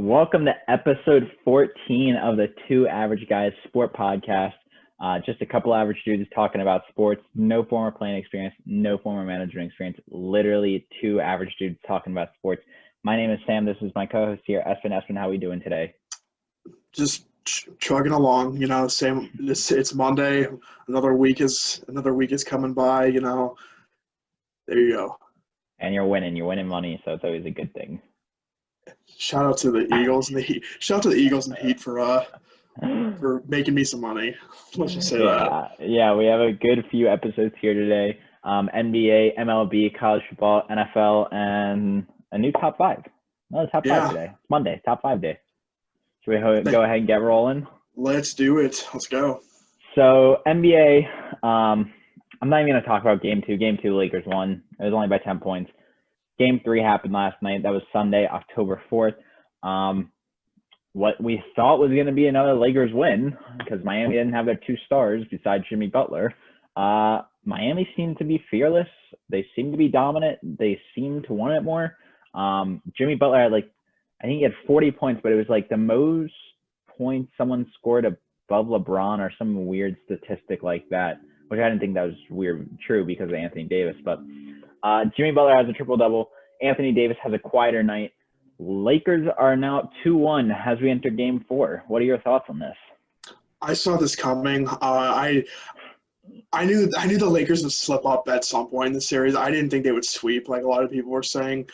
Welcome to episode 14 of the Two Average Guys Sport Podcast. Just a couple average dudes talking about sports, no former playing experience, no former management experience, literally two average dudes talking about sports. My name is Sam. This is my co-host here, Espen. How are we doing today? Just chugging along, same. It's Monday. Another week is coming by, There you go. And you're winning money, so it's always a good thing. Shout out to the Eagles and the Heat. Shout out to the Eagles and the Heat for making me some money. Let's just say that. Yeah, we have a good few episodes here today. NBA, MLB, college football, NFL, and a new top five. Another top five today. It's Monday, top 5 day. Should we go ahead and get rolling? Let's do it. Let's go. So NBA, I'm not even going to talk about Game 2. Game 2, Lakers won. It was only by 10 points. Game 3 happened last night. That was Sunday, October 4th. What we thought was going to be another Lakers win, because Miami didn't have their two stars besides Jimmy Butler. Miami seemed to be fearless. They seemed to be dominant. They seemed to want it more. Jimmy Butler had I think he had 40 points, but it was the most points someone scored above LeBron or some weird statistic like that, which I didn't think that was true because of Anthony Davis. But Jimmy Butler has a triple-double. Anthony Davis has a quieter night. Lakers are now up 2-1 as we enter Game 4. What are your thoughts on this? I saw this coming. I knew the Lakers would slip up at some point in the series. I didn't think they would sweep like a lot of people were saying.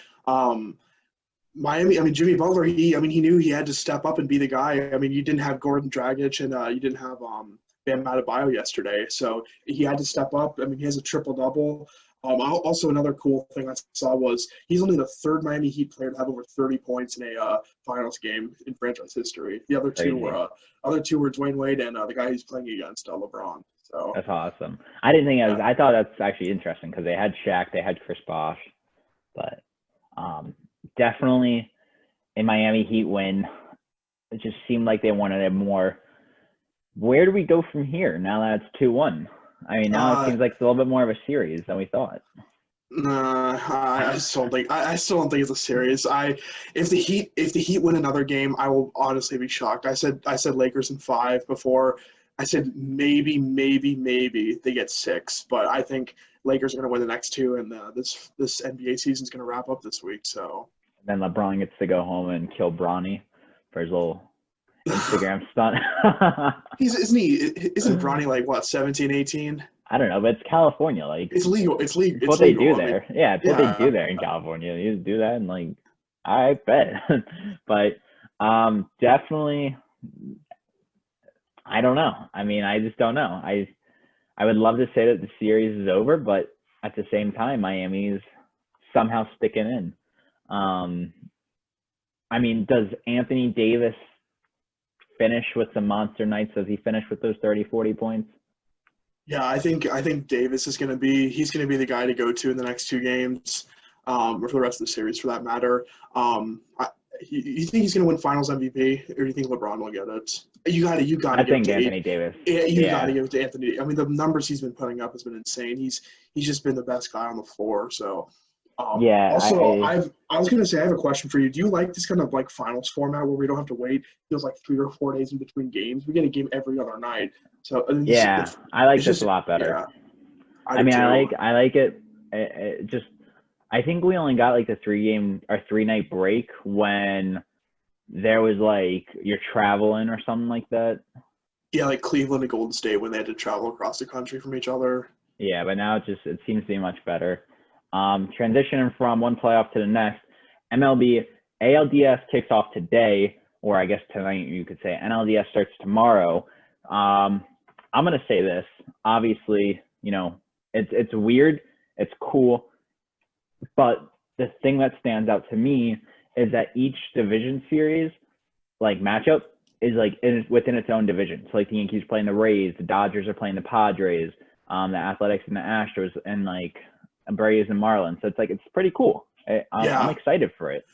Miami, Jimmy Butler, he knew he had to step up and be the guy. You didn't have Gordon Dragic and you didn't have Bam Adebayo yesterday. So he had to step up. He has a triple-double. Also, another cool thing I saw was he's only the third Miami Heat player to have over 30 points in a finals game in franchise history. The other two were Dwayne Wade and the guy he's playing against, LeBron. So that's awesome. I didn't think I thought that's actually interesting because they had Shaq, they had Chris Bosh, but definitely in Miami Heat win, it just seemed like they wanted it more. Where do we go from here now that it's 2-1? Now it seems like it's a little bit more of a series than we thought. I still don't think it's a series. If the Heat win another game, I will honestly be shocked. I said Lakers in 5 before. I said maybe they get 6, but I think Lakers are going to win the next 2, and this NBA season is going to wrap up this week. So then LeBron gets to go home and kill Bronny for his little Instagram stunt. Isn't Bronny 17, 18? I don't know, but it's California. It's legal. It's legal. It's what they do there. Yeah, it's what they do there in California. You just do that and I bet. But definitely, I don't know. I just don't know. I would love to say that the series is over, but at the same time, Miami's somehow sticking in. Does Anthony Davis finish with some monster nights? Does he finish with those 30, 40 points? Yeah, I think Davis is going to be the guy to go to in the next 2 games, or for the rest of the series for that matter. You think he's going to win Finals MVP, or do you think LeBron will get it? You got to. I think Anthony Davis. You got to give it to Anthony. The numbers he's been putting up has been insane. He's just been the best guy on the floor. So. Also, I was going to say, I have a question for you. Do you like this kind of finals format where we don't have to wait? It feels like 3 or 4 days in between games. We get a game every other night. So I like this a lot better. Yeah, I like it. It just, I think we only got the 3-night break when there was you're traveling or something like that. Yeah, Cleveland and Golden State when they had to travel across the country from each other. Yeah, but now it seems to be much better. Transitioning from one playoff to the next, MLB ALDS kicks off today, or I guess tonight you could say. NLDS starts tomorrow. I'm going to say this. Obviously, it's weird. It's cool. But the thing that stands out to me is that each division series, matchup, is within its own division. So the Yankees playing the Rays, the Dodgers are playing the Padres, the Athletics and the Astros, and Braves and Marlins. So it's pretty cool. I'm excited for it.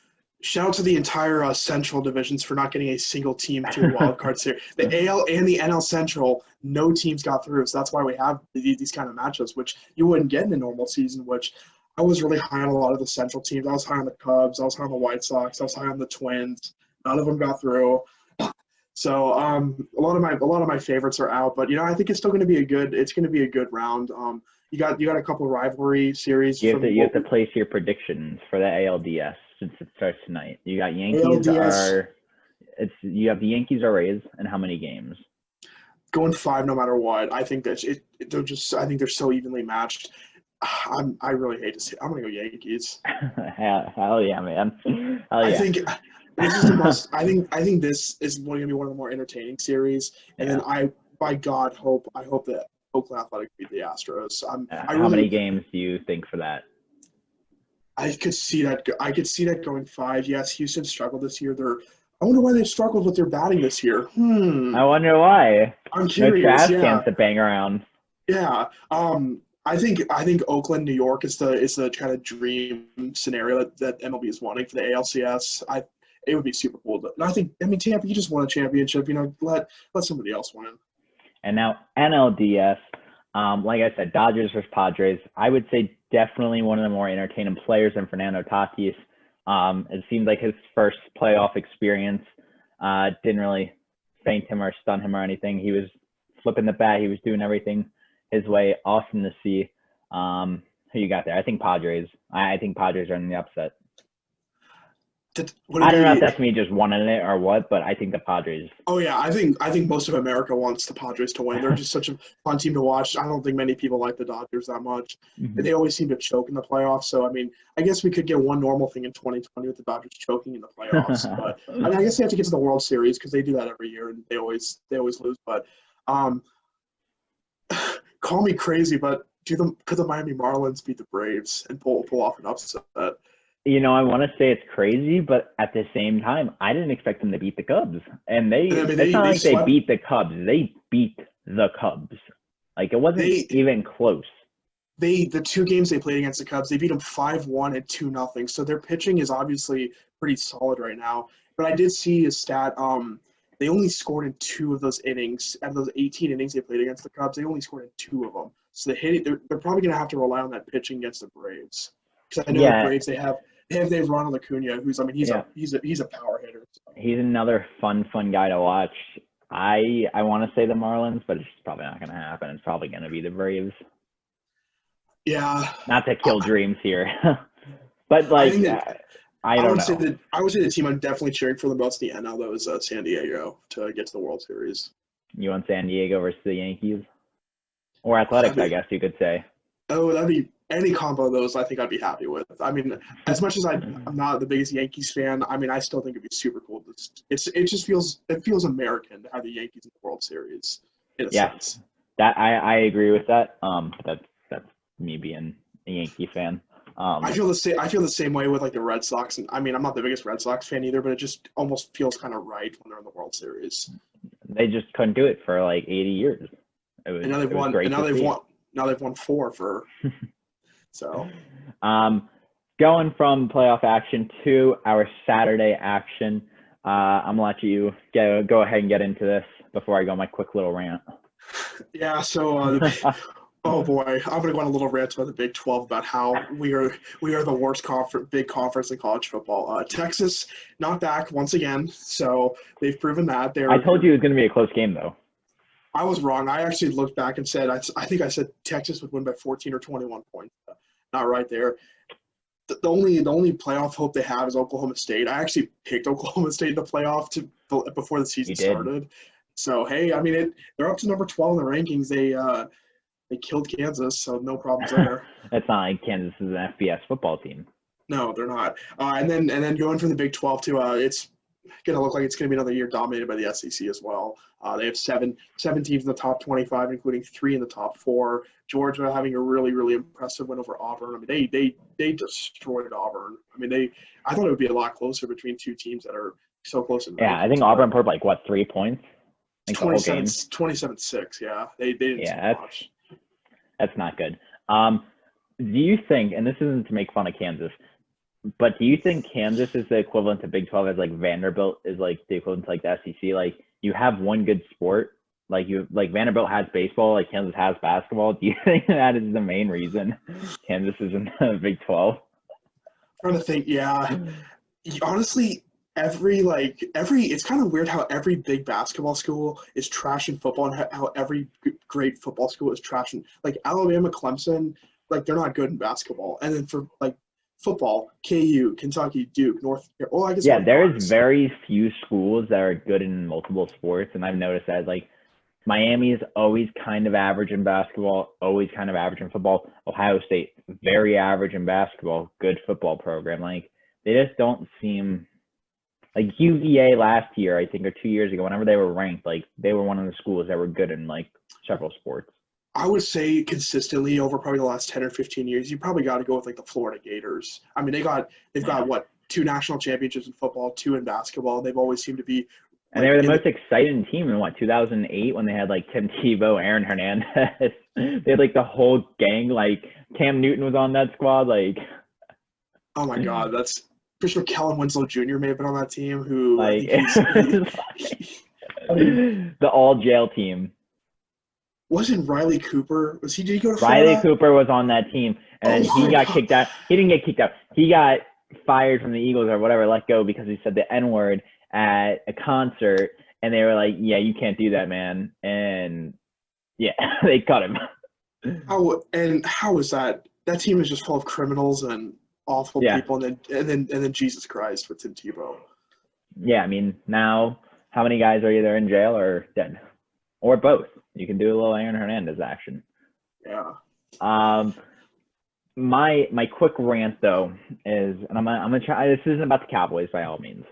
Shout out to the entire Central divisions for not getting a single team through the wild card series. The AL and the NL Central, no teams got through. So that's why we have these kind of matchups, which you wouldn't get in a normal season, which I was really high on a lot of the Central teams. I was high on the Cubs. I was high on the White Sox. I was high on the Twins. None of them got through. So a lot of my favorites are out, but I think it's still going to be a good round. You got a couple of rivalry series. You have to place your predictions for the ALDS since it starts tonight. You got ALDS, you have the Yankees or Rays, and how many games? Going 5 no matter what. I think that I think they're so evenly matched. I really hate to say it. I'm gonna go Yankees. Hell yeah, man. Hell yeah. I think this is the most. I think this is going to be one of the more entertaining series. And then by God, I hope that Oakland Athletics beat the Astros. How many games do you think for that? I could see that. I could see that going 5. Yes, Houston struggled this year. I wonder why they struggled with their batting this year. I wonder why. I'm curious. No trash cans to bang around. Yeah. I think Oakland, New York is the kind of dream scenario that MLB is wanting for the ALCS. It would be super cool. Tampa, you just won a championship. Let somebody else win. And now NLDS. Like I said, Dodgers versus Padres. I would say definitely one of the more entertaining players than Fernando Tatis. It seemed like his first playoff experience didn't really faint him or stun him or anything. He was flipping the bat. He was doing everything his way. Awesome to see. Who you got there? I think Padres. I think Padres are in the upset. I don't know if that's me just wanting it or what, but I think the Padres. Oh yeah, I think most of America wants the Padres to win. They're just such a fun team to watch. I don't think many people like the Dodgers that much. Mm-hmm. They always seem to choke in the playoffs. So I guess we could get one normal thing in 2020 with the Dodgers choking in the playoffs. But I guess they have to get to the World Series because they do that every year and they always lose. But call me crazy, but could the Miami Marlins beat the Braves and pull off an upset? I want to say it's crazy, but at the same time, I didn't expect them to beat the Cubs. And it's not like they beat the Cubs. They beat the Cubs. Like, it wasn't even close. The 2 games they played against the Cubs, they beat them 5-1 and 2-0. So their pitching is obviously pretty solid right now. But I did see a stat. They only scored in 2 of those innings. Out of those 18 innings they played against the Cubs, they only scored in 2 of them. So they're probably going to have to rely on that pitching against the Braves. Because I know the Braves, they have Ronald Acuna, who's he's a power hitter. So. He's another fun guy to watch. I want to say the Marlins, but it's probably not going to happen. It's probably going to be the Braves. Yeah. Not to kill dreams here, but like I don't know. I would say the team I'm definitely cheering for the most in the NL though is San Diego to get to the World Series. You want San Diego versus the Yankees, or Athletics? I guess you could say. Oh, that'd be. Any combo of those, I think I'd be happy with. As much as I'm not the biggest Yankees fan, I still think it'd be super cool. It just feels American to have the Yankees in the World Series. In a sense. That I agree with that. That's me being a Yankee fan. I feel the same way with like the Red Sox, and I'm not the biggest Red Sox fan either, but it just almost feels kind of right when they're in the World Series. They just couldn't do it for like 80 years. Now they've won 4 for. So, going from playoff action to our Saturday action, I'm gonna let you go ahead and get into this before I go on my quick little rant. Yeah. So, oh boy, I'm gonna go on a little rant about the Big 12 about how we are the worst big conference in college football. Texas not back once again, so they've proven that. I told you it was gonna be a close game though. I was wrong. I actually looked back and said I think I said Texas would win by 14 or 21 points. Not right there. The only playoff hope they have is Oklahoma State. I actually picked Oklahoma State in the playoff before the season started. So hey, they're up to number 12 in the rankings. They killed Kansas, so no problems there. It's not like Kansas is an FBS football team. No, they're not. And then going from the Big 12 to it's going to look like it's going to be another year dominated by the SEC as well. They have seven teams in the top 25, including 3 in the top 4. Georgia having a really, really impressive win over Auburn. They destroyed Auburn. I thought it would be a lot closer between 2 teams that are so close. I think Auburn put 3 points. 27-6. Yeah, they didn't. Yeah, that's not good. Do you think, and this isn't to make fun of Kansas, but do you think Kansas is the equivalent to Big 12 as Vanderbilt is the equivalent to the SEC? You have one good sport, Vanderbilt has baseball, Kansas has basketball. Do you think that is the main reason Kansas is in the Big 12? I'm trying to think. Yeah, honestly, it's kind of weird how every big basketball school is trashing football and how every great football school is trashing, like Alabama, Clemson, like they're not good in basketball. And then for like football, KU, Kentucky, Duke, I guess Yeah, North there is Carolina. very few schools that are good in multiple sports, and I've noticed that like Miami is always kind of average in basketball, always kind of average in football. Ohio State, very average in basketball, good football program. Like they just don't seem like UVA last year, I think, or 2 years ago, whenever they were ranked, like they were one of the schools that were good in like several sports. I would say consistently over probably the last 10 or 15 years, you probably got to go with like the Florida Gators. I mean, they've got what, two national championships in football, two in basketball. They've always seemed to be And they were like the most exciting team in what, 2008, when they had like Tim Tebow, Aaron Hernandez. They had like the whole gang. Like Cam Newton was on that squad. Like, oh my God, that's pretty sure Kellen Winslow Jr. may have been on that team. Who I like, think I mean, the all jail team. wasn't Riley Cooper? Did he go to Riley Florida? Cooper was on that team, and then he got kicked out. He didn't get kicked out. He got fired from the Eagles or whatever, let go because he said the N-word at a concert, and they were like, "Yeah, you can't do that, man." And yeah, they cut him. How is that? That team is just full of criminals and awful people, and then Jesus Christ with Tim Tebow. Yeah, I mean, now how many guys are either in jail or dead, or both? You can do a little Aaron Hernandez action. Yeah. My quick rant though is, and I'm gonna try. This isn't about the Cowboys by all means.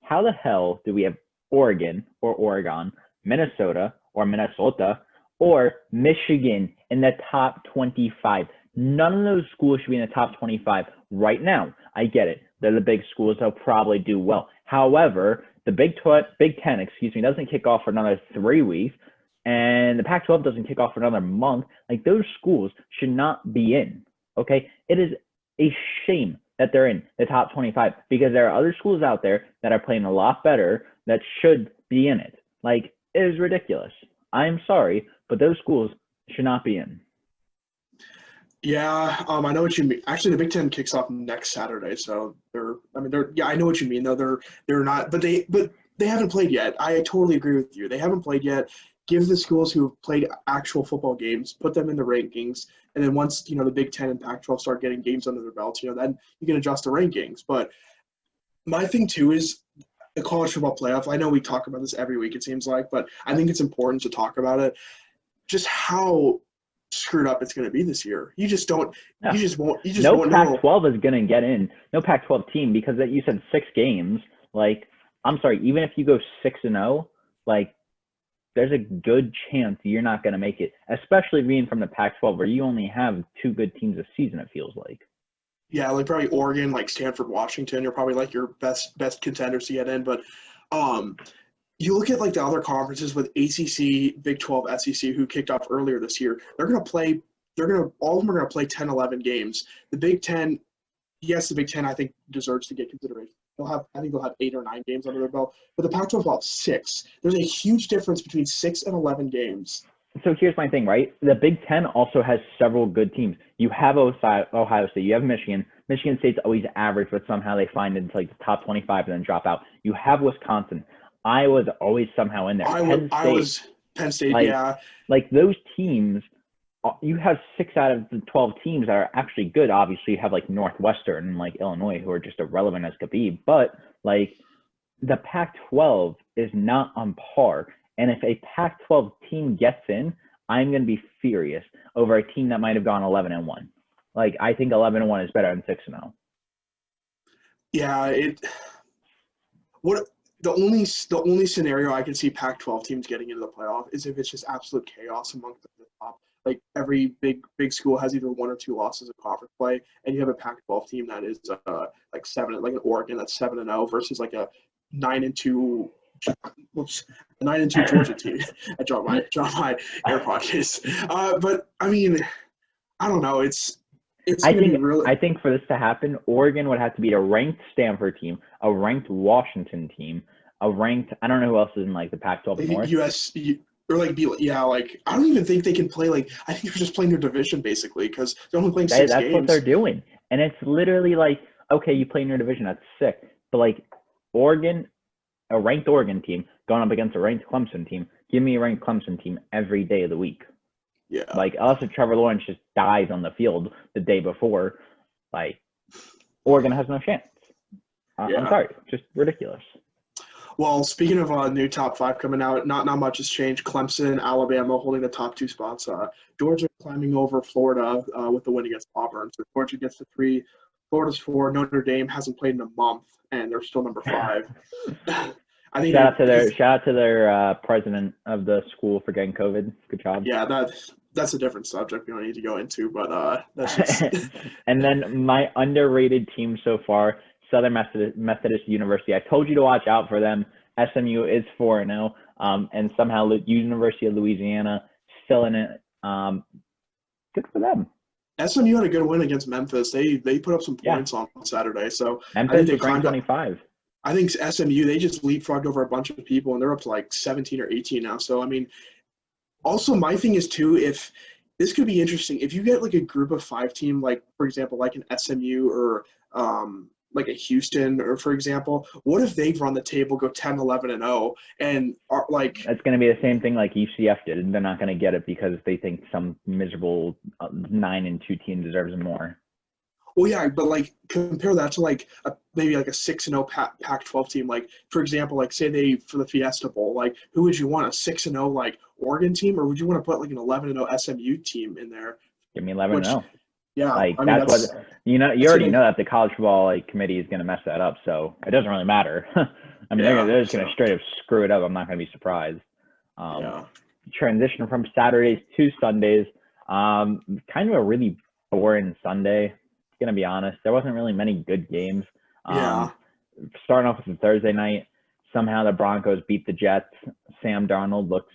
How the hell do we have Oregon or Oregon, Minnesota or Minnesota, or Michigan in the top 25? None of those schools should be in the top 25 right now. I get it. They're the big schools. They'll probably do well. However, the Big Ten, doesn't kick off for another 3 weeks, and the Pac-12 doesn't kick off for another month. Like, those schools should not be in, okay? It is a shame that they're in the top 25 because there are other schools out there that are playing a lot better that should be in it. Like, it is ridiculous. I'm sorry, but those schools should not be in. Yeah, I know what you mean. Actually, the Big Ten kicks off next Saturday, so I know what you mean though. They're not, but they haven't played yet. I totally agree with you. They haven't played yet. Give the schools who have played actual football games, put them in the rankings, and then once the Big Ten and Pac-12 start getting games under their belts, then you can adjust the rankings. But my thing too is the college football playoff. I know we talk about this every week, it seems like, but I think it's important to talk about it. Just how screwed up it's going to be this year. You just don't. No. You just won't know. No Pac-12 is going to get in. No Pac-12 team, because you said 6 games. Like, I'm sorry, even if you go 6-0, like, there's a good chance you're not going to make it, especially being from the Pac-12 where you only have 2 good teams a season, it feels like. Yeah, like probably Oregon, like Stanford, Washington, you're probably like your best contenders to get in. But you look at like the other conferences with ACC, Big 12, SEC, who kicked off earlier this year. All of them are going to play 10, 11 games. The Big Ten, yes, the Big Ten I think deserves to get consideration. I think they'll have 8 or 9 games under their belt, but the Pac-12 will have 6. There's a huge difference between 6 and 11 games. So here's my thing, right? The Big Ten also has several good teams. You have Ohio State, you have Michigan. Michigan State's always average, but somehow they find into like the top 25 and then drop out. You have Wisconsin. Iowa's always somehow in there. Penn State, like, yeah. Like those teams, you have 6 out of the 12 teams that are actually good. Obviously, you have like Northwestern and like Illinois, who are just irrelevant as could be. But like the Pac-12 is not on par. And if a Pac-12 team gets in, I'm going to be furious over a team that might have gone 11-1. Like, I think 11-1 is better than 6-0. Yeah, the only scenario I can see Pac-12 teams getting into the playoff is if it's just absolute chaos amongst the top. Like every big school has either 1 or 2 losses in conference play, and you have a Pac-12 team that is like an Oregon that's 7-0 versus like a 9-2. Whoops, a 9-2 Georgia team. I dropped my AirPod case. But I mean, I don't know. I think for this to happen, Oregon would have to beat a ranked Stanford team, a ranked Washington team, I don't know who else is in like the Pac-12 North. I don't even think they can play. Like, I think they're just playing their division basically because they're only playing 6 games. That's what they're doing, and it's literally like, okay, you play in your division, that's sick, but like, Oregon, a ranked Oregon team going up against a ranked Clemson team. Give me a ranked Clemson team every day of the week. Yeah. Like, unless if Trevor Lawrence just dies on the field the day before, like, Oregon has no chance. Yeah. I'm sorry, just ridiculous. Well, speaking of new top 5 coming out, not much has changed. Clemson, Alabama holding the top 2 spots. Georgia climbing over Florida with the win against Auburn. So Georgia gets to 3, Florida's 4. Notre Dame hasn't played in a month, and they're still number 5. I think shout out to their president of the school for getting COVID. Good job. Yeah, that's a different subject we don't need to go into, but that's just. And then my underrated team so far, Southern Methodist University. I told you to watch out for them. SMU is 4-0, and somehow University of Louisiana still in it. Good for them. SMU had a good win against Memphis. They put up some points on Saturday, so Memphis is ranked 25. I think SMU, they just leapfrogged over a bunch of people, and they're up to like 17 or 18 now. So, I mean, also my thing is, too, if this could be interesting. If you get like a group of 5 team, like, for example, like an SMU or like a Houston, or for example, what if they run the table, go 10, 11, and 0, and are like – That's going to be the same thing like UCF did, and they're not going to get it because they think some miserable 9-2 team deserves more. Well, yeah, but like compare that to like maybe like a 6-0 Pac-12 team. Like, for example, like say they for the Fiesta Bowl, like who would you want, a 6-0 like Oregon team, or would you want to put like an 11-0 SMU team in there? Give me 11-0. Yeah, like I mean, that's what you already know that the college football committee is going to mess that up, so it doesn't really matter. I mean, they're just going to straight up screw it up. I'm not going to be surprised. Transition from Saturdays to Sundays. Kind of a really boring Sunday. Gonna be honest, there wasn't really many good games. Starting off with the Thursday night, somehow the Broncos beat the Jets. Sam Darnold looks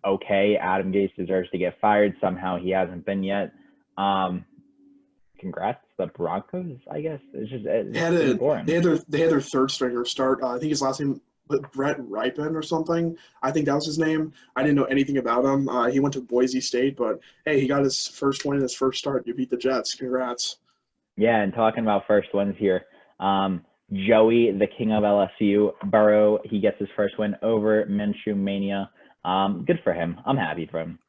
okay. Adam Gase deserves to get fired. Somehow he hasn't been yet. Congrats to the Broncos, I guess. It's just boring. They had their third stringer start. I think his last name was Brett Ripon or something. I think that was his name. I didn't know anything about him. He went to Boise State, but hey, he got his first win in his first start. You beat the Jets. Congrats. Yeah, and talking about first wins here, Joey, the king of LSU, Burrow, he gets his first win over Minshew Mania. Good for him. I'm happy for him.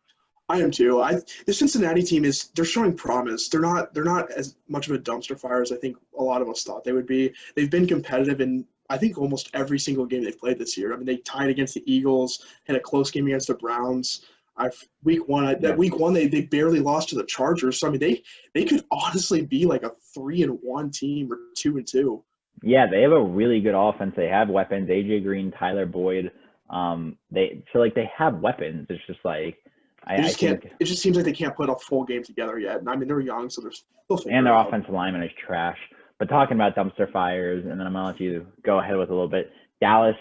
I am too. The Cincinnati team they're showing promise. They're not as much of a dumpster fire as I think a lot of us thought they would be. They've been competitive in I think almost every single game they've played this year. I mean, they tied against the Eagles, had a close game against the Browns. Week one they barely lost to the Chargers. So I mean they could honestly be like a 3-1 team or 2-2. Yeah, they have a really good offense. They have weapons. AJ Green, Tyler Boyd. They have weapons. It's just like it just seems like they can't put a full game together yet. And I mean they're young, so they're still and their offensive lineman is trash. But talking about dumpster fires, and then I'm gonna let you go ahead with a little bit. Dallas,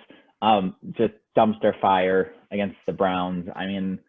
just dumpster fire against the Browns. I mean,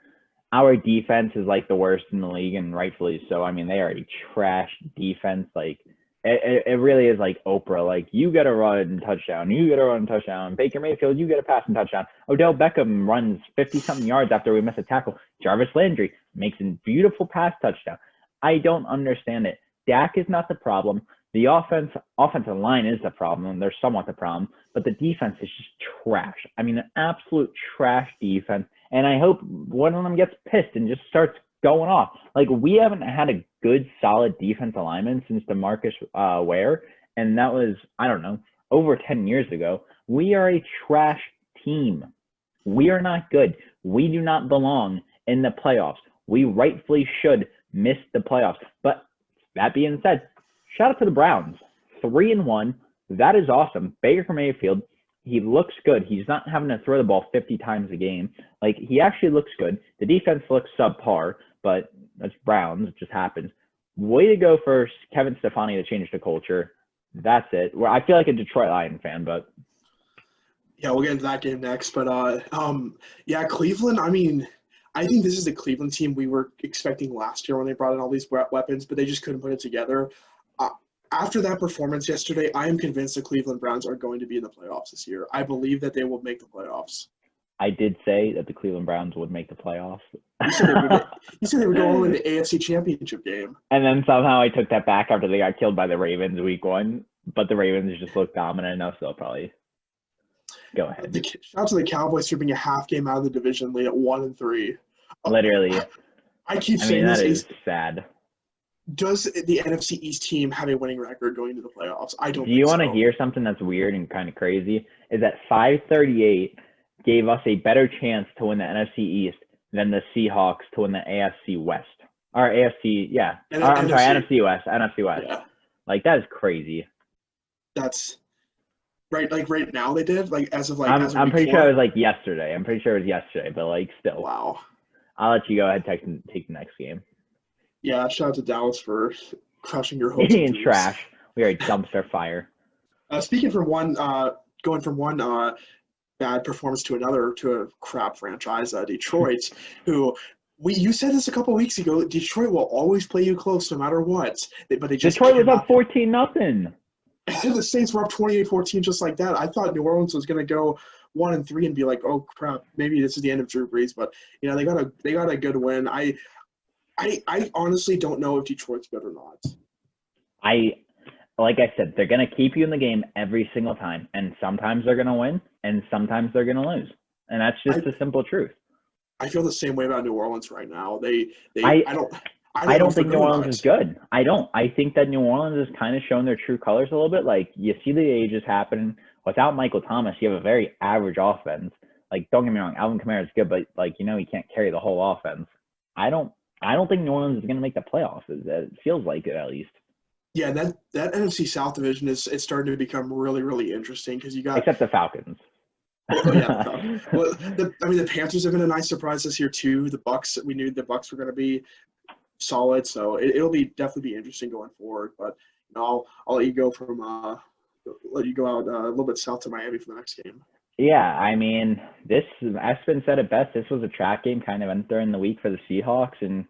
our defense is like the worst in the league, and rightfully so. I mean, they are a trash defense. Like, it really is like Oprah. Like, you get a run and touchdown. You get a run and touchdown. Baker Mayfield, you get a pass and touchdown. Odell Beckham runs 50-something yards after we miss a tackle. Jarvis Landry makes a beautiful pass touchdown. I don't understand it. Dak is not the problem. The offensive line is the problem. They're somewhat the problem. But the defense is just trash. I mean, an absolute trash defense. And I hope one of them gets pissed and just starts going off. Like, we haven't had a good, solid defensive lineman since DeMarcus Ware. And that was, I don't know, over 10 years ago. We are a trash team. We are not good. We do not belong in the playoffs. We rightfully should miss the playoffs. But that being said, shout out to the Browns. 3-1. That is awesome. Baker Mayfield, he looks good. He's not having to throw the ball 50 times a game. Like, he actually looks good. The defense looks subpar, but that's Browns. It just happens. Way to go for Kevin Stephani to change the culture. That's it. Well, I feel like a Detroit Lion fan, but. Yeah, we'll get into that game next. But, Cleveland, I mean, I think this is the Cleveland team we were expecting last year when they brought in all these weapons, but they just couldn't put it together. After that performance yesterday, I am convinced the Cleveland Browns are going to be in the playoffs this year. I believe that they will make the playoffs. I did say that the Cleveland Browns would make the playoffs. You said they would go all the way to the AFC Championship game. And then somehow I took that back after they got killed by the Ravens week 1. But the Ravens just looked dominant enough, so they'll probably Go ahead. Shout out to the Cowboys for being a half game out of the division lead at 1-3. Literally. I keep I mean, saying that this. is sad. Does the NFC East team have a winning record going into the playoffs? I don't. Do you want so. to hear something that's weird and kind of crazy? Is that 538 gave us a better chance to win the NFC East than the Seahawks to win the AFC West. Or AFC, yeah. And Or, I'm NFC. sorry, NFC West. NFC West. Yeah. Like, that is crazy. That's right. Like right now, they did. Like as of like. I'm pretty sure it was like yesterday. I'm pretty sure it was yesterday, but like still. Wow. I'll let you go ahead and take the next game. Yeah, shout out to Dallas for crushing your hopes. Eating trash. We are a dumpster fire. Speaking from going from one bad performance to another, to a crap franchise, Detroit, you said this a couple weeks ago. Detroit will always play you close no matter what. But they just Detroit was up 14-0. The Saints were up 28-14 just like that. I thought New Orleans was going to go 1-3 and be like, oh crap, maybe this is the end of Drew Brees. But they got a good win. I honestly don't know if Detroit's good or not. Like I said, they're going to keep you in the game every single time, and sometimes they're going to win, and sometimes they're going to lose, and that's just the simple truth. I feel the same way about New Orleans right now. I don't think New Orleans is good. I don't. I think that New Orleans has kind of shown their true colors a little bit. Like, you see the ages happening. Without Michael Thomas, you have a very average offense. Like, don't get me wrong, Alvin Kamara is good, but like, he can't carry the whole offense. I don't think New Orleans is going to make the playoffs. It feels like it, at least. Yeah, that NFC South division is starting to become really, really interesting because you got except the Falcons. The Panthers have been a nice surprise this year too. The Bucks, we knew the Bucks were going to be solid, so it'll definitely be interesting going forward. But I'll let you go out a little bit south to Miami for the next game. Yeah, I mean, Espen said it best. This was a trap game kind of entering the week for the Seahawks, and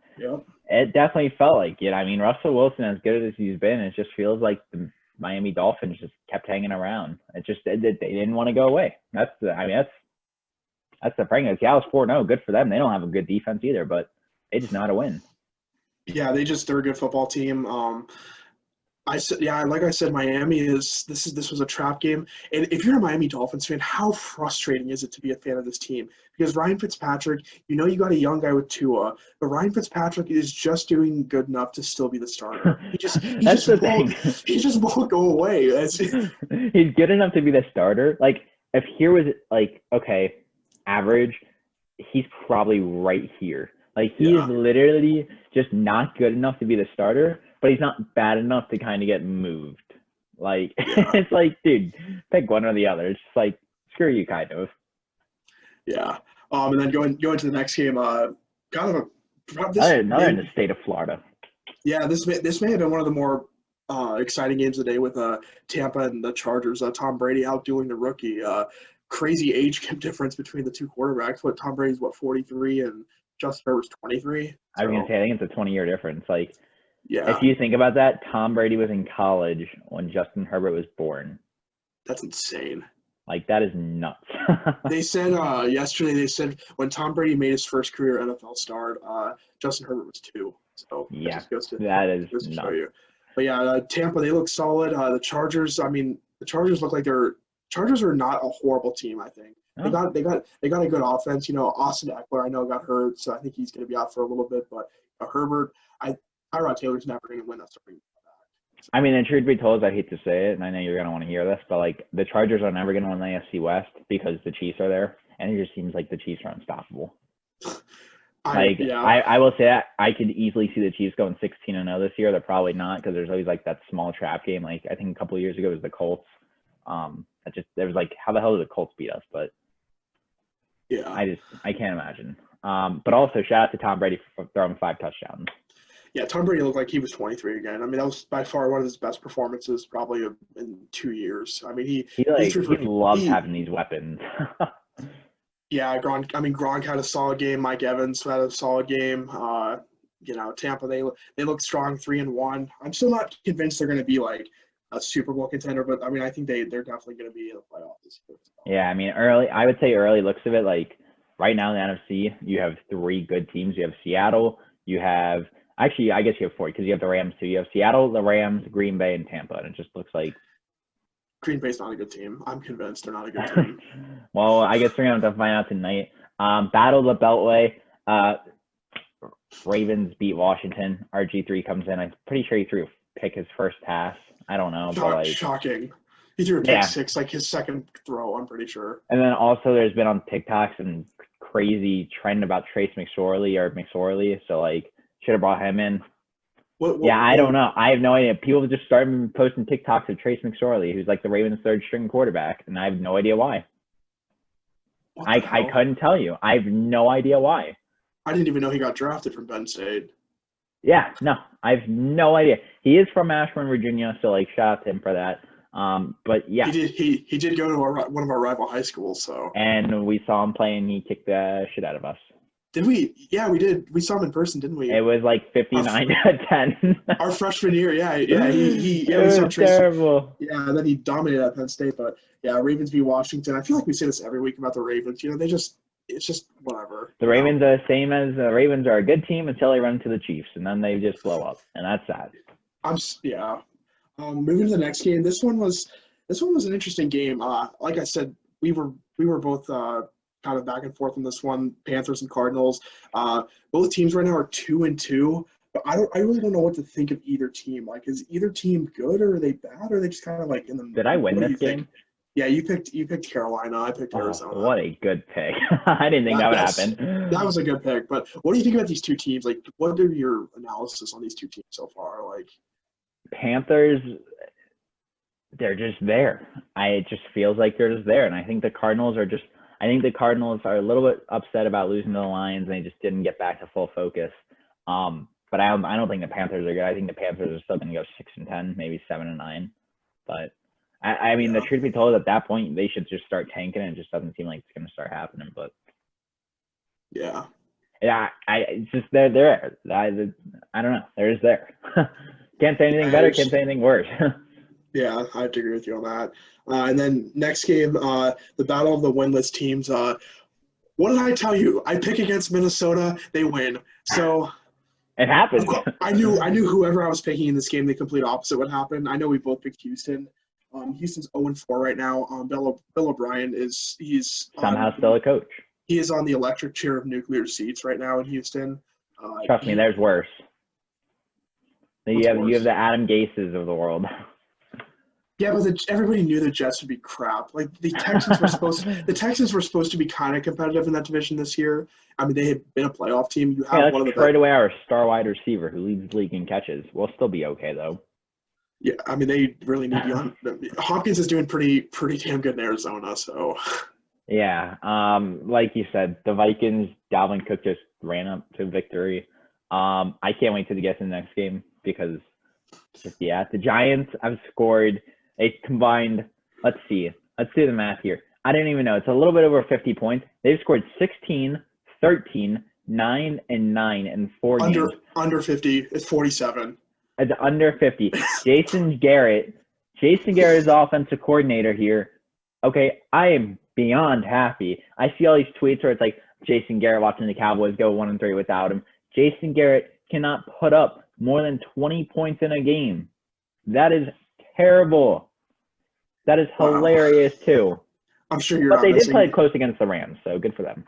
it definitely felt like it. I mean, Russell Wilson, as good as he's been, it just feels like the Miami Dolphins just kept hanging around. They didn't want to go away. That's the thing. Seattle's 4-0, good for them. They don't have a good defense either, but they just know how to win. Yeah, they're a good football team. Like I said, Miami this was a trap game. And if you're a Miami Dolphins fan, how frustrating is it to be a fan of this team? Because Ryan Fitzpatrick, you got a young guy with Tua, but Ryan Fitzpatrick is just doing good enough to still be the starter. He just won't go away. He's good enough to be the starter. Like, if here was like, okay, average, he's probably right here. Like, he is literally just not good enough to be the starter, but he's not bad enough to kind of get moved. Like, it's like, dude, pick one or the other. It's just like, screw you, kind of. Yeah. And then going to the next game, another in the state of Florida. Yeah, this may have been one of the more exciting games of the day with Tampa and the Chargers. Tom Brady outdoing the rookie. Crazy age difference between the two quarterbacks. Tom Brady's 43 and Justin Herbert's 23. I was gonna say, I think it's a 20-year difference. Like, yeah, if you think about that, Tom Brady was in college when Justin Herbert was born. That's insane. Like, that is nuts. They said yesterday, when Tom Brady made his first career NFL start, Justin Herbert was 2. So yeah, that is nuts. Show you. But yeah, Tampa, they look solid. The Chargers, the Chargers look like Chargers are not a horrible team. I think they got a good offense. Austin Eckler, I know, got hurt, so I think he's going to be out for a little bit. But Herbert, Tyrod Taylor's never going to win that starting. I mean, the truth be told, I hate to say it, and I know you're going to want to hear this, but like, the Chargers are never going to win the AFC West because the Chiefs are there, and it just seems like the Chiefs are unstoppable. I will say that I could easily see the Chiefs going 16-0 this year. They're probably not, because there's always like that small trap game. Like, I think a couple of years ago it was the Colts. There was like, how the hell did the Colts beat us? But yeah, I can't imagine. But also shout out to Tom Brady for throwing 5 touchdowns. Yeah, Tom Brady looked like he was 23 again. I mean, that was by far one of his best performances probably in 2 years. I mean, he loves having these weapons. Yeah, Gronk had a solid game. Mike Evans had a solid game. Tampa, they look strong, 3-1. I'm still not convinced they're going to be like a Super Bowl contender, but I mean, I think they're definitely going to be in the playoffs this year. Yeah, I mean, I would say early looks of it, like right now in the NFC, you have 3 good teams. You have Seattle. You have actually, I guess you have 4 because you have the Rams too. You have Seattle, the Rams, Green Bay, and Tampa, and it just looks like Green Bay's not a good team. I'm convinced they're not a good team. Well, I guess we're going to have to find out tonight. Battle of the Beltway. Ravens beat Washington. RG3 comes in. I'm pretty sure he threw a pick his first pass. I don't know, but like Shocking. He threw a pick six, like his second throw, I'm pretty sure. And then also there's been on TikTok some crazy trend about Trace McSorley. So like should have brought him in. I don't know. I have no idea. People just started posting TikToks of Trace McSorley, who's like the Ravens' third string quarterback, and I have no idea why. I couldn't tell you. I have no idea why. I didn't even know he got drafted from Penn State. Yeah, no, I have no idea. He is from Ashburn, Virginia, so like shout out to him for that. But yeah, he did go to one of our rival high schools, so. And we saw him play, and he kicked the shit out of us. Did we? Yeah, we did. We saw him in person, didn't we? It was like 59-10. Our freshman year, we was terrible. Yeah, and then he dominated at Penn State, but yeah, Ravens v. Washington. I feel like we say this every week about the Ravens. You know, it's just whatever. The Ravens are the same as the Ravens are a good team until they run into the Chiefs, and then they just blow up, and that's sad. Moving to the next game. This one was an interesting game. Like I said, we were both kind of back and forth on this one. Panthers and Cardinals. Both teams right now are 2-2, but I really don't know what to think of either team. Like, is either team good, or are they bad, or are they just kind of like in the? Did I win this game? Yeah, you picked Carolina. I picked Arizona. What a good pick! I didn't think that would happen. That was a good pick. But what do you think about these two teams? Like, what are your analysis on these two teams so far? Like, Panthers, they're just there. It just feels like they're just there, and I think the Cardinals are just. I think the Cardinals are a little bit upset about losing to the Lions, and they just didn't get back to full focus. But I don't think the Panthers are good. I think the Panthers are still going to go 6-10, maybe 7-9. But I mean, the truth be told, at that point, they should just start tanking, and it just doesn't seem like it's going to start happening. But it's just they're there. I don't know. They're just there. Can't say anything better. Can't say anything worse. Yeah, I have to agree with you on that. And then next game, the battle of the winless teams. What did I tell you? I pick against Minnesota, they win. So it happened. I knew whoever I was picking in this game, the complete opposite would happen. I know we both picked Houston. Houston's 0-4 right now. Bill O'Brien he's somehow still a coach. He is on the electric chair of nuclear seats right now in Houston. Trust me, there's worse. You have the Adam Gases of the world. Yeah, but everybody knew the Jets would be crap. Like the Texans were supposed to be kind of competitive in that division this year. I mean, they had been a playoff team. You have one of the trade away our star wide receiver who leads the league in catches. We'll still be okay though. Yeah, I mean, they really need young. Hopkins is doing pretty damn good in Arizona. So. Yeah, like you said, the Vikings, Dalvin Cook just ran up to victory. I can't wait to get to the next game because, the Giants have scored. They combined. Let's do the math here. I didn't even know. It's a little bit over 50 points. They've scored 16, 13, 9, and 9 in 4 games. Under 50. It's 47. It's under 50. Jason Garrett is offensive coordinator here. Okay, I am beyond happy. I see all these tweets where it's like Jason Garrett watching the Cowboys go 1-3 without him. Jason Garrett cannot put up more than 20 points in a game. That is terrible. That is hilarious too. I'm sure you're. But they did play close against the Rams, so good for them.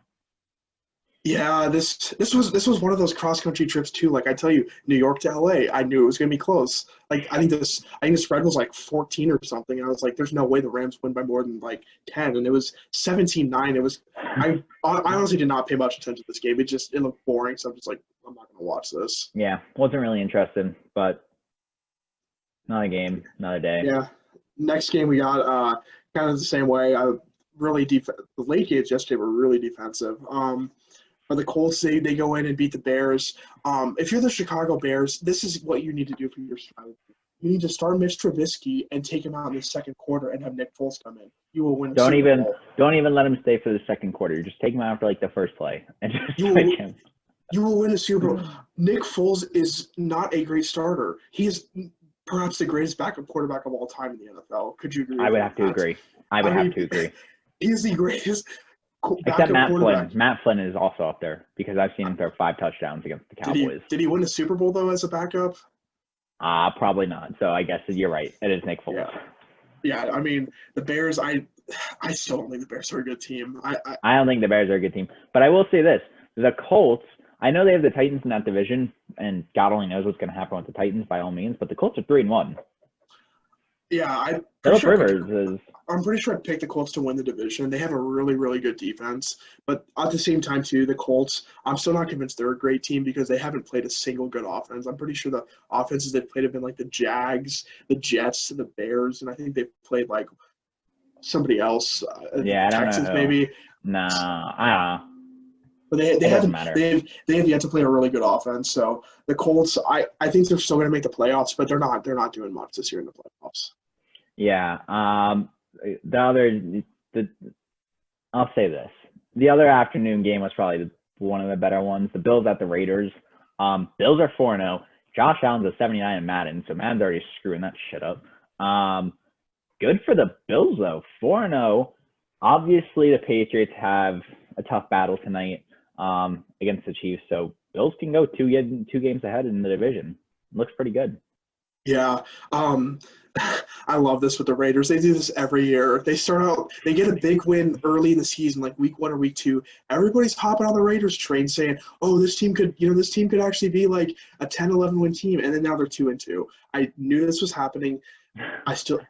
Yeah, this was one of those cross country trips too. Like I tell you, New York to LA, I knew it was going to be close. Like I think the spread was like 14 or something, and I was like, "There's no way the Rams win by more than like 10," and it was 17-9. It was I honestly did not pay much attention to this game. It looked boring, so I'm just like, I'm not going to watch this. Yeah, wasn't really interested, but not a game, not a day. Yeah, next game we got kind of the same way. The late games yesterday were really defensive. Or the Colts, they go in and beat the Bears. If you're the Chicago Bears, this is what you need to do for your strategy. You need to start Mitch Trubisky and take him out in the second quarter and have Nick Foles come in. You will win. Don't even let him stay for the second quarter. Just take him out for like the first play and just switch him. You will win a Super Bowl. Nick Foles is not a great starter. He is perhaps the greatest backup quarterback of all time in the NFL. Could you agree? I would have to agree. I would have to agree. He's the greatest. Except Matt Flynn. Matt Flynn is also up there because I've seen him throw 5 touchdowns against the Cowboys. Did he win a Super Bowl though as a backup? Probably not. So I guess you're right. It is Nick Foles. Yeah, I mean the Bears. I still don't think the Bears are a good team. I don't think the Bears are a good team. But I will say this. The Colts, I know they have the Titans in that division, and God only knows what's going to happen with the Titans by all means, but the Colts are 3-1. Yeah, Philip Rivers is I'm pretty sure I'd pick the Colts to win the division. They have a really, really good defense. But at the same time, too, the Colts, I'm still not convinced they're a great team because they haven't played a single good offense. I'm pretty sure the offenses they've played have been like the Jags, the Jets, and the Bears. And I think they've played like somebody else, yeah, I don't know Texans who. maybe. Nah, I don't know. But they It doesn't haven't matter. they have yet to play a really good offense. So the Colts, I think they're still going to make the playoffs, but they're not doing much this year in the playoffs. Yeah. I'll say this. The other afternoon game was probably one of the better ones. The Bills at the Raiders. Bills are 4-0. Josh Allen's a 79 in Madden, so Madden's already screwing that shit up. Good for the Bills, though. 4-0. Obviously, the Patriots have a tough battle tonight against the Chiefs, so Bills can go two games ahead in the division. Looks pretty good. Yeah. I love this with the Raiders. They do this every year. They start out, they get a big win early in the season, like week 1 or week 2. Everybody's hopping on the Raiders train saying, oh, this team could actually be like a 10-11 win team. And then now they're 2-2. I knew this was happening.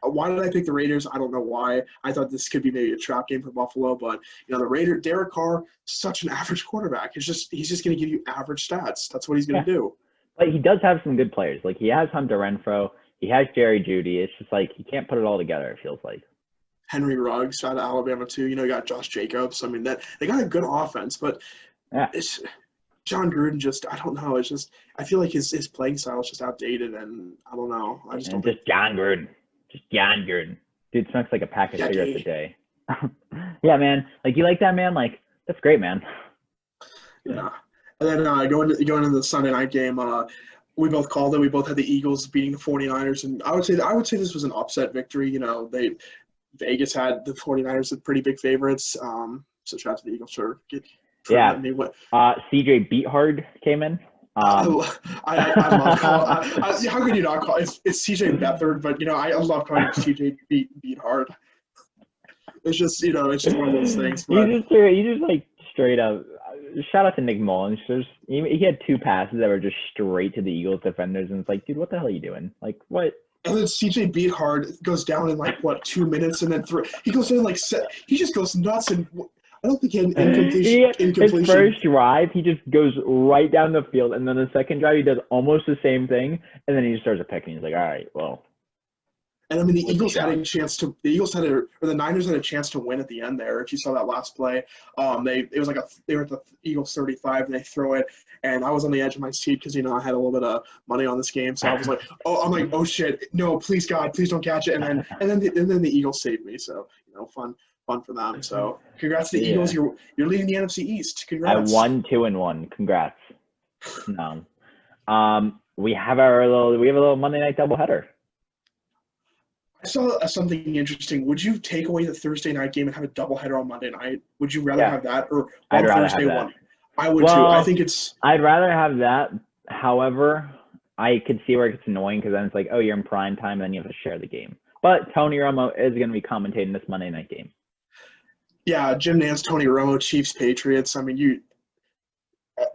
Why did I pick the Raiders? I don't know why. I thought this could be maybe a trap game for Buffalo, but the Derek Carr, such an average quarterback. He's just going to give you average stats. That's what he's going to do. But he does have some good players. Like he has Hunter Renfrow. He has Jerry Jeudy. It's just like he can't put it all together, it feels like. Henry Ruggs out of Alabama too. You got Josh Jacobs. I mean, that they got a good offense, but it's John Gruden. I don't know. It's just I feel like his playing style is just outdated, and I don't know. I just don't. Just John Gruden. Dude smokes like a pack of cigarettes a day. Yeah, man. Like you like that, man? Like that's great, man. Yeah. And then going into the Sunday night game, we both called it. We both had the Eagles beating the 49ers, and I would say this was an upset victory. Vegas had the 49ers as pretty big favorites. So shout out to the Eagles for letting me win. CJ Beathard came in. I love how could you not call it? It's CJ Beathard, but I love calling it CJ Beathard. It's just it's just one of those things. But you just like straight up. Shout out to Nick Mullins. He had 2 passes that were just straight to the Eagles defenders, and it's like, dude, what the hell are you doing? Like, what? And then CJ Beathard goes down in 2 minutes, and then he goes in he just goes nuts, and I don't think he had an incompletion. His first drive, he just goes right down the field, and then the second drive, he does almost the same thing, and then he just starts a pick, and he's like, all right, well. And I mean, the Niners had a chance to win at the end there. If you saw that last play, they were at the Eagles 35 and they throw it, and I was on the edge of my seat because I had a little bit of money on this game, so I was like, oh shit, no, please God, please don't catch it, and then the Eagles saved me, so fun for them. So congrats to the Eagles, you're leading the NFC East. Congrats. I won 2-1. Congrats. No, we have a little Monday night doubleheader. I saw something interesting. Would you take away the Thursday night game and have a doubleheader on Monday night? Would you rather have that or I'd rather Thursday have that. one? I would too. I think I'd rather have that. However, I could see where it gets annoying because then it's like, oh, you're in prime time, and then you have to share the game. But Tony Romo is going to be commentating this Monday night game. Yeah, Jim Nantz, Tony Romo, Chiefs, Patriots. I mean,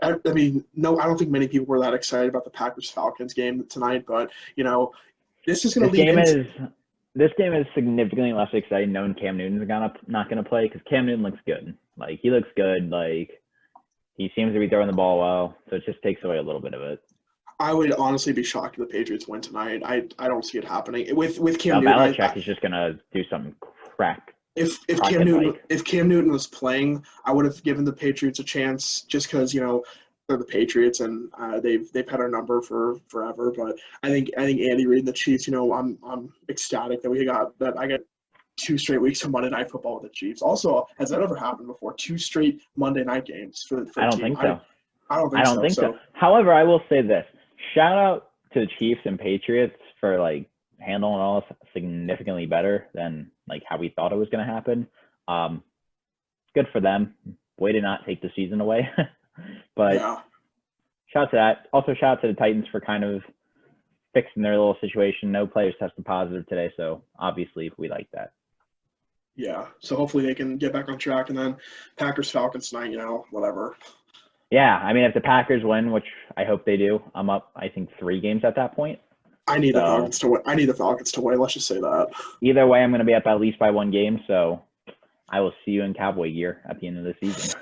I don't think many people were that excited about the Packers-Falcons game tonight, but this is going to lead into. This game is significantly less exciting knowing Cam Newton's not going to play because Cam Newton looks good. Like, he looks good. Like, he seems to be throwing the ball well, so it just takes away a little bit of it. I would honestly be shocked if the Patriots win tonight. I don't see it happening. With Cam Newton. Belichick is just going to do something crack. If Cam Newton was playing, I would have given the Patriots a chance just because, they're the Patriots and they've had our number for forever. But I think Andy Reid and the Chiefs, I'm ecstatic that I got 2 straight weeks of Monday Night Football with the Chiefs. Also, has that ever happened before? 2 straight Monday night games for I don't think so. I don't think so. However, I will say this: shout out to the Chiefs and Patriots for handling all this significantly better than how we thought it was going to happen. Good for them. Way to not take the season away. But shout out to that. Also, shout out to the Titans for kind of fixing their little situation. No players tested positive today, so obviously we like that. Yeah, so hopefully they can get back on track, and then Packers-Falcons tonight, whatever. Yeah, I mean, if the Packers win, which I hope they do, I'm up, I think, 3 games at that point. I need the Falcons to win. Let's just say that. Either way, I'm going to be up at least by 1 game, so I will see you in Cowboy gear at the end of the season.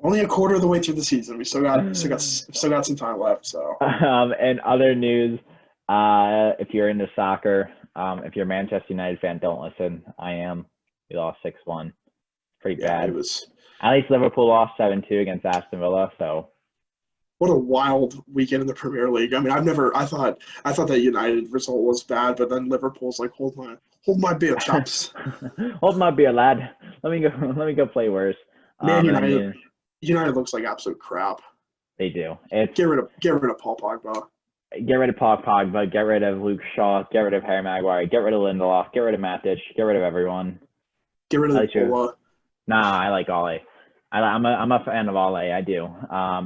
Only a quarter of the way through the season. We still got some time left. So. And other news, if you're into soccer, if you're a Manchester United fan, don't listen. I am. We lost 6-1. Pretty bad. It was. At least Liverpool lost 7-2 against Aston Villa. So. What a wild weekend in the Premier League. I mean, I thought that United result was bad, but then Liverpool's like, hold my beer, chaps. Hold my beer, lad. Let me go play worse. Man, United looks like absolute crap. They do. Get rid of Paul Pogba. Get rid of Paul Pogba. Get rid of Luke Shaw. Get rid of Harry Maguire. Get rid of Lindelof. Get rid of Matic. Get rid of everyone. Get rid of Ola. Nah, I like Ole. I'm a fan of Ole. I do.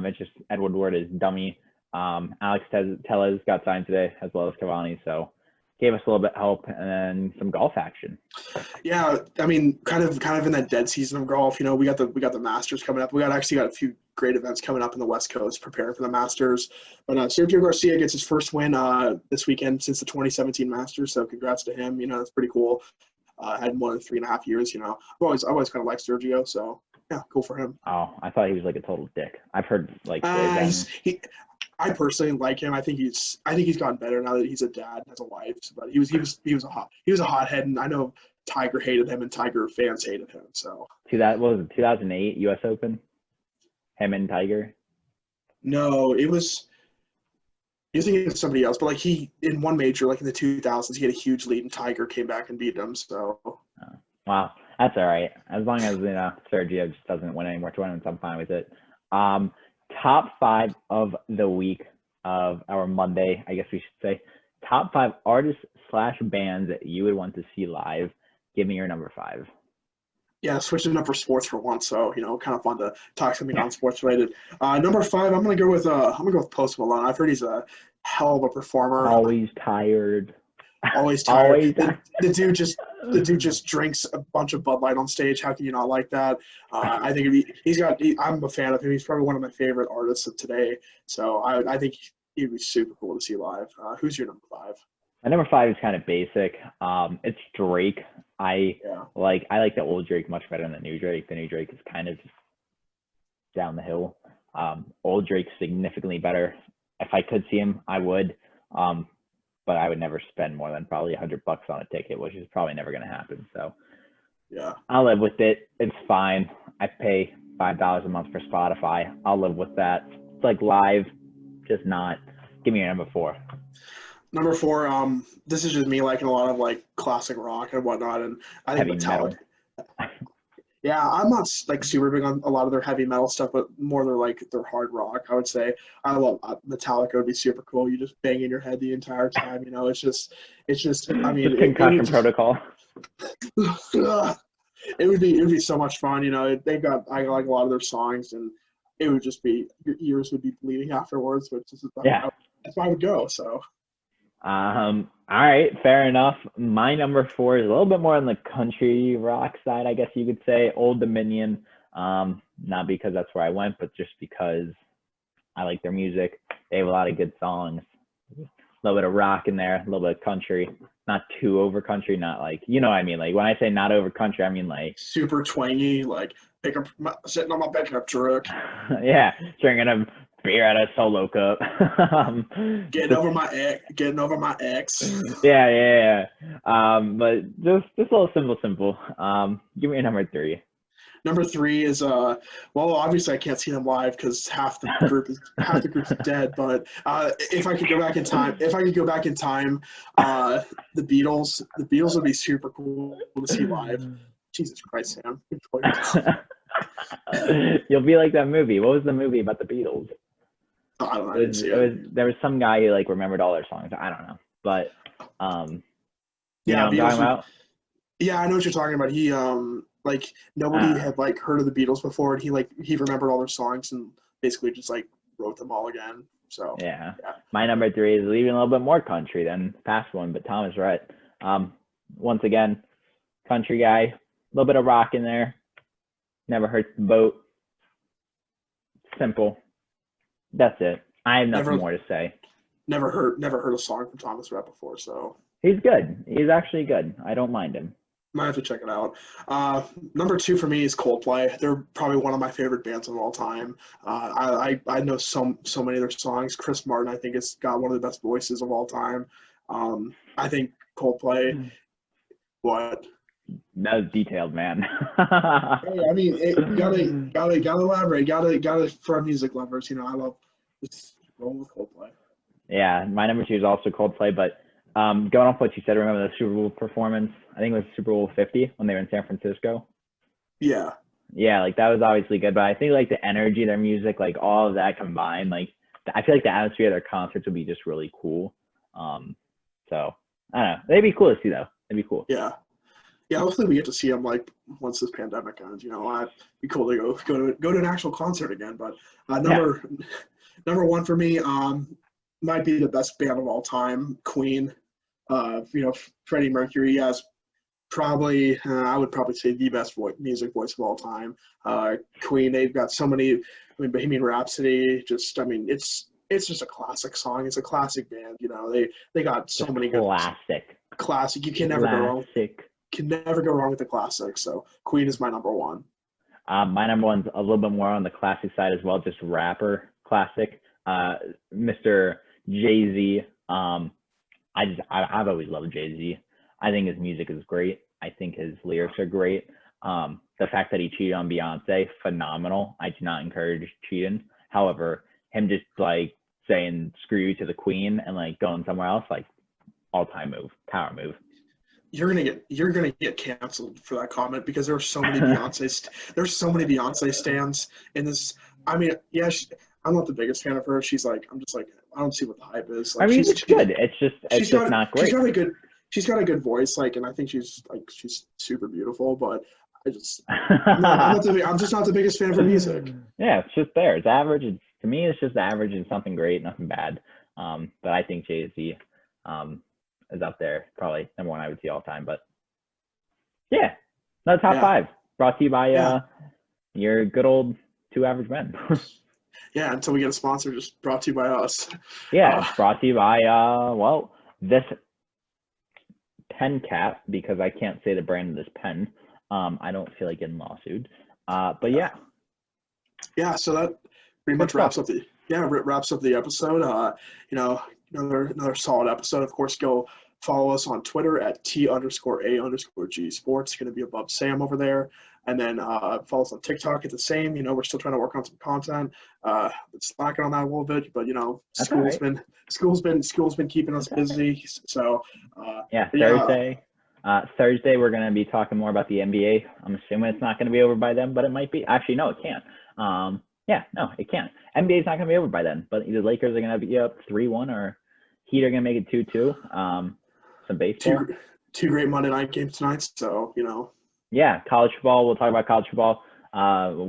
It's just Edward Ward is dummy. Alex Telles got signed today as well as Cavani, so gave us a little bit of help, and then some golf action. Yeah, I mean, kind of in that dead season of golf. We got the Masters coming up. We got a few great events coming up in the West Coast, preparing for the Masters. But Sergio Garcia gets his first win this weekend since the 2017 Masters. So congrats to him. That's pretty cool. Had more than 3.5 years. I've always kind of liked Sergio. So yeah, cool for him. Oh, I thought he was like a total dick. I've heard like. I personally like him. I think he's gotten better now that he's a dad and has a wife. But he was a hothead, and I know Tiger hated him and Tiger fans hated him. So. What was it, 2008 U.S. Open? Him and Tiger? No, it was. You're thinking of somebody else, but like in one major, like in the 2000s, he had a huge lead, and Tiger came back and beat him. So. Oh, wow, that's all right. As long as Sergio just doesn't win any more tournaments, I'm fine with it. Top 5 of the week of our Monday, I guess we should say. Top 5 artists/bands that you would want to see live. Give me your number 5. Yeah, switching up for sports for once, so kind of fun to talk something non-sports related. Number 5, I'm gonna go with Post Malone. I've heard he's a hell of a performer. Always tired. Always tired. The dude just drinks a bunch of Bud Light on stage. How can you not like that? I think I'm a fan of him. He's probably one of my favorite artists of today. So I think he'd be super cool to see live. Who's your number 5? My number 5 is kind of basic. It's Drake. I like the old Drake much better than the new Drake. The new Drake is kind of just down the hill. Old Drake's significantly better. If I could see him, I would. But I would never spend more than probably $100 on a ticket, which is probably never going to happen. So yeah, I'll live with it. It's fine. I pay $5 a month for Spotify. I'll live with that. It's like live, just not. Give me your number 4. Number 4, this is just me liking a lot of like classic rock and whatnot, and I think Metallica. Yeah, I'm not like super big on a lot of their heavy metal stuff, but more their hard rock. I would say I love Metallica. Would be super cool. You just bang in your head the entire time. It's just. I mean, concussion protocol. It would be so much fun. I like a lot of their songs, and it would just be your ears would be bleeding afterwards. Which is that's why I would go. So. All right, fair enough. My number 4 is a little bit more on the country rock side, I guess you could say. Old Dominion. Not because that's where I went, but just because I like their music. They have a lot of good songs. A little bit of rock in there, a little bit of country. Not too over country, not like, what I mean. Like when I say not over country, I mean like super twangy, like sitting on my pickup truck. Yeah, drinking a beer at a Solo cup. Getting over my ex. Yeah. But just a little simple. Give me your number 3. Number 3 is obviously I can't see them live because half the group's dead. But if I could go back in time, the Beatles would be super cool to see live. Jesus Christ, Sam. You'll be like that movie. What was the movie about the Beatles? I don't know. I didn't see it. There was some guy who remembered all their songs. I don't know, but yeah, what I'm talking about? Yeah, I know what you're talking about. He nobody had heard of the Beatles before, and he remembered all their songs and basically just wrote them all again So yeah. My number 3 is even a little bit more country than past one, but Tom is right. Once again, country guy, a little bit of rock in there. Never hurts the boat. Simple. That's it. I have nothing more to say. Never heard a song from Thomas Rhett before, so he's good. He's actually good. I don't mind him. Might have to check it out. Number 2 for me is Coldplay. They're probably one of my favorite bands of all time. I know so many of their songs. Chris Martin, I think, has got one of the best voices of all time. I think Coldplay. What? That was detailed, man. Hey, I mean, gotta elaborate. Gotta for our music lovers. You know, I love just rolling with Coldplay. Yeah, my number 2 is also Coldplay, but going off what you said, remember the Super Bowl performance? I think it was Super Bowl 50 when they were in San Francisco. Yeah. Yeah, like that was obviously good, but I think like the energy, their music, like all of that combined, like I feel like the atmosphere of their concerts would be just really cool. So I don't know. They'd be cool to see though. It'd be cool. Yeah. Yeah, hopefully we get to see them like once this pandemic ends. You know, it'd be cool to go to an actual concert again. But number 1 for me might be the best band of all time, Queen. You know, Freddie Mercury has probably I would probably say the best music voice of all time. Queen, they've got so many. I mean, Bohemian Rhapsody. It's just a classic song. It's a classic band. You know, they got so many good classic. You can never go wrong. Can never go wrong with the classic. So Queen is my number 1. My number 1's a little bit more on the classic side as well, just rapper classic. Mr. Jay-Z. I've always loved Jay-Z. I think his music is great. I think his lyrics are great. The fact that he cheated on Beyonce, phenomenal. I do not encourage cheating. However, him just like saying screw you to the queen and like going somewhere else, like all-time move, power move. You're gonna get canceled for that comment because there's so many Beyonce stans in this. I mean, yeah, I'm not the biggest fan of her. She's like, I'm just like, I don't see what the hype is. Like, I mean, it's good. It's just not great. She's got a good voice, like, and I think she's super beautiful. But I'm just not the biggest fan of her music. Yeah, it's just there. It's average. To me, it's just average and something great, nothing bad. But I think Jay-Z is up there, probably number 1 I would see all time. But yeah, no, top 5 brought to you by your good old 2 average men. Yeah, until we get a sponsor, just brought to you by us. Yeah, brought to you by this pen cap, because I can't say the brand of this pen. I don't feel like getting lawsuited. But yeah. Yeah, so that pretty much wraps up the episode. You know, another solid episode. Of course, go follow us on Twitter at T_A_G Sports. It's going to be above Sam over there. And then follow us on TikTok at the same. You know, we're still trying to work on some content. Slacking on that a little bit, but you know, school's been keeping us busy. So Thursday we're going to be talking more about the NBA. I'm assuming it's not going to be over by then, but it might be. Actually, no, it can't. It can't. NBA's not going to be over by then, but either Lakers are going to be up 3-1 or Heat are going to make it 2-2. Some baseball. Two great Monday night games tonight, so, you know. Yeah, college football. We'll talk about college football,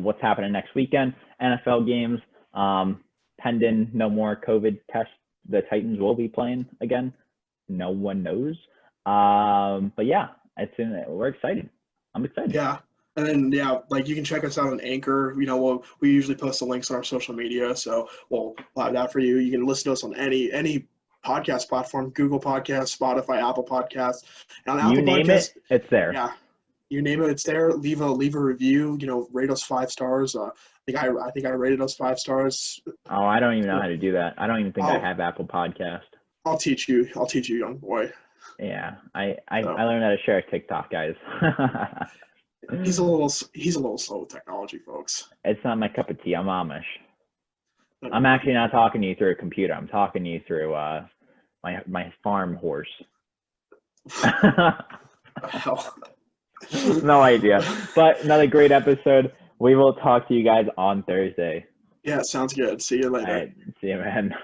what's happening next weekend. NFL games, pending no more COVID tests. The Titans will be playing again. No one knows. But yeah, we're excited. I'm excited. Yeah. And then, like you can check us out on Anchor. You know, we usually post the links on our social media, so we'll have that for you. You can listen to us on any podcast platform: Google Podcasts, Spotify, Apple Podcasts. And on Apple Podcasts, it's there. Yeah, you name it, it's there. Leave a review. You know, rate us 5 stars. I think I rated us 5 stars. Oh, I don't even know how to do that. I don't even think I have Apple Podcast. I'll teach you, young boy. Yeah, I learned how to share a TikTok, guys. He's a little slow with technology, folks. It's not my cup of tea. I'm Amish. I'm actually not talking to you through a computer. I'm talking to you through my farm horse. No idea. But another great episode. We will talk to you guys on Thursday. Yeah, sounds good. See you later. All right. See you, man.